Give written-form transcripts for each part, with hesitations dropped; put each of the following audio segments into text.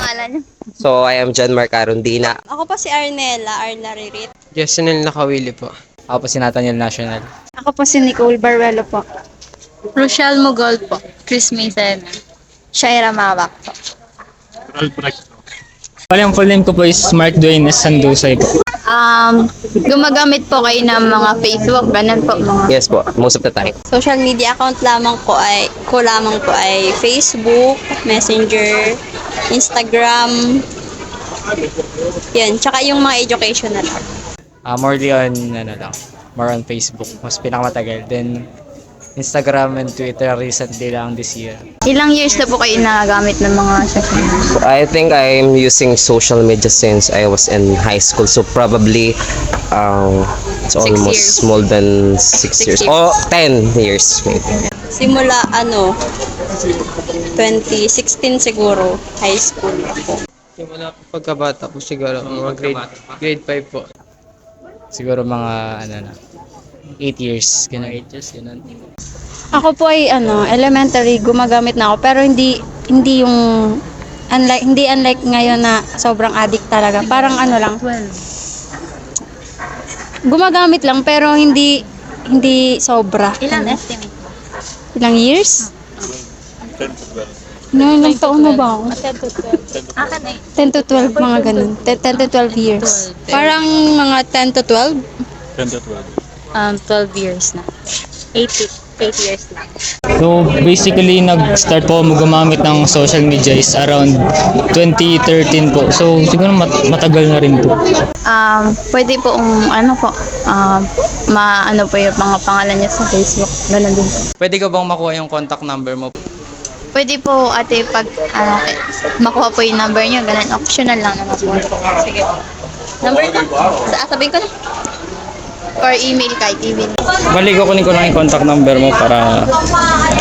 pangalan niyo? So, I am John Mark Arundina. Ako po si Arla Ririt. Jessenel Nakawili po. Ako po si Nathaniel National. Ako po si Nicole Barwelo po. Rochelle Mugol po. Chris Mason. Shaira Mawak po. Bali, ang full name ko po is Mark Dwayne S. Sandusay po. Gumagamit po kayo ng mga Facebook, ganun po mga. Yes po, most of the time. Social media account lamang po ay Facebook, Messenger, Instagram. Yan, tsaka yung mga educational. More on Facebook. Mas pinakamatagal. Then, Instagram and Twitter recently lang this year. Ilang years na po kayo nagagamit ng mga social media? I think I'm using social media since I was in high school. So, probably, it's almost years. more than 6 years. years. Oh, 10 years maybe. Simula 2016 siguro, high school ako. Simula po pagkabata po siguro, mga grade 5 po. Siguro mga, 8 years. Ganun. 8 years, ganun. Ako po ay elementary gumagamit na ako pero hindi yung unlike ngayon na sobrang addict talaga. Parang lang. Gumagamit lang pero hindi sobra. Ilang estimate? Ilang years? Ilang taon na ba ako? 10 to 12. Akin eh. 10 to 12 mga ganun. 10 to 12 years. Parang mga 10 to 12? 12 years na. 8 years na. So, basically, nag-start po ako gumamit ng social media is around 2013 po. So, siguro matagal na rin po. Pwede po maano po yung mga pangalan niya sa Facebook. Ganun din po. Pwede ka bang makuha yung contact number mo? Pwede po ate pag makuha po yung number niyo, ganun optional lang naman po. Sige. Number ko? Sabihin ko na. Or email kahit email. Bali, kunin ko lang yung contact number mo para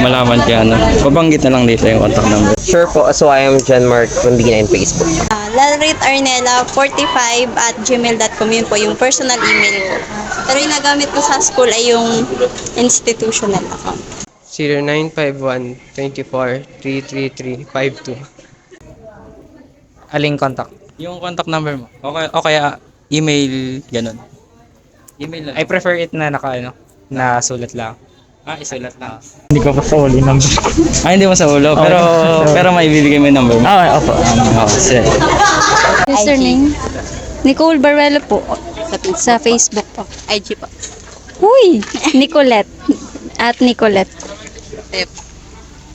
malaman kaya Pabanggit na lang dito yung contact number. Sure po, so I am John Mark Arundina in Facebook. lalritarnella45@gmail.com yun po yung personal email ko. Pero yung nagamit ko sa school ay yung institutional account. 0951-24-33352. Aling contact? Yung contact number mo. O kaya email, ganun. Email lang. I prefer it na nasulat lang. Isulat lang. Hindi ko pa sa uli number. Hindi mo sa ulo, pero maibibigay mo yung number mo. Opo. Sige. Username? Nicole Barwelo po. Sa Facebook po. IG po. Uy! Nicolette. At Nicolette.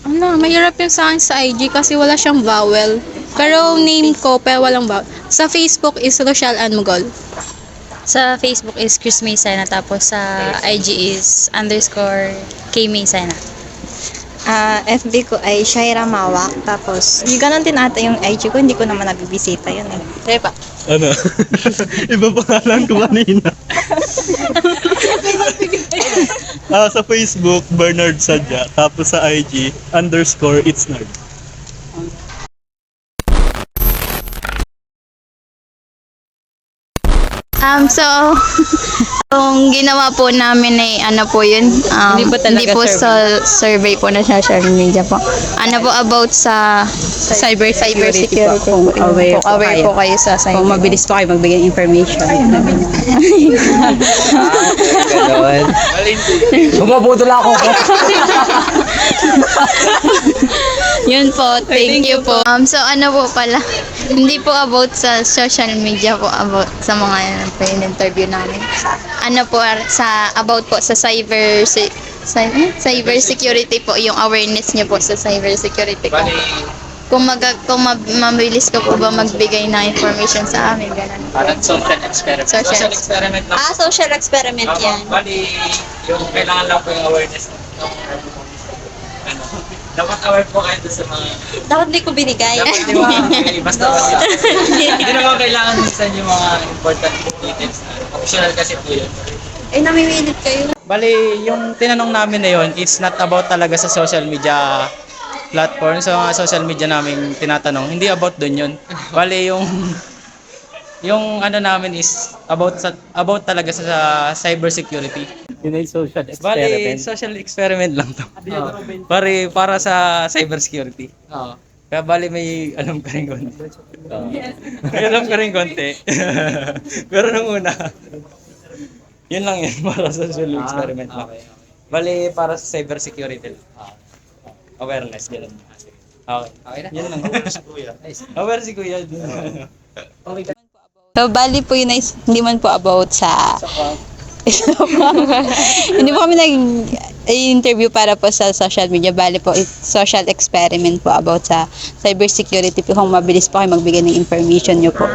Mahirap yung sa akin sa IG kasi wala siyang vowel. Pero name ko, pero walang vowel. Sa Facebook is Rochelle Ann Mugol. Sa Facebook is Chris Maysana, tapos sa IG is _K Maysana. FB ko ay Shaira Mawak. Tapos, yung ganun din ata yung IG ko. Hindi ko naman nagbibisita yun eh. Diba? Iba pangalan ko kanina. Sa Facebook, Bernard Sadya. Tapos sa IG, _itsnard. So, yung ginawa po namin ay yun, hindi po sa survey po na social media po. About sa cybersecurity po. Aware po kayo sa cyber. Kung mabilis po kayo magbigay ng information. Ganon. Bumabuto lang ako. Yun po, thank you po. So po pala, hindi po about sa social media po, about sa mga interview namin. About po sa cybersecurity po, yung awareness niyo po sa cybersecurity ko. Kung mabilis ka po ba magbigay ng information sa amin, ganun. Parang social experiment. Social experiment lang. Social experiment yan. Bali, yung kailangan lang po yung awareness dapat aware po kayo sa mga Dapat hindi ko binigay. basta hindi naman kailangan minsan yung mga important details na optional kasi po yun. Namimilit kayo. Bali, yung tinanong namin na yun, it's not about talaga sa social media platform. Sa mga social media namin tinatanong, hindi about dun yun. Bali, yung namin is about talaga sa cybersecurity. Yun ay social Bali, social experiment lang to. Para sa cybersecurity. Kaya bali may alam ka rin konti. May alam ka rin konti. Pero nung una, yun lang yun para sa social experiment lang. Bali para sa cyber security lang. Awareness, gano'n. Okay. Yun lang. Aware si Kuya. So, bali po yun ay hindi man po about sa... hindi po kami nag-interview para po sa social media. Bali po, social experiment po about sa cybersecurity po. Kung mabilis po kayo magbigay ng information nyo po.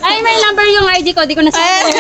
Ay, may number yung ID ko. Di ko nasabi.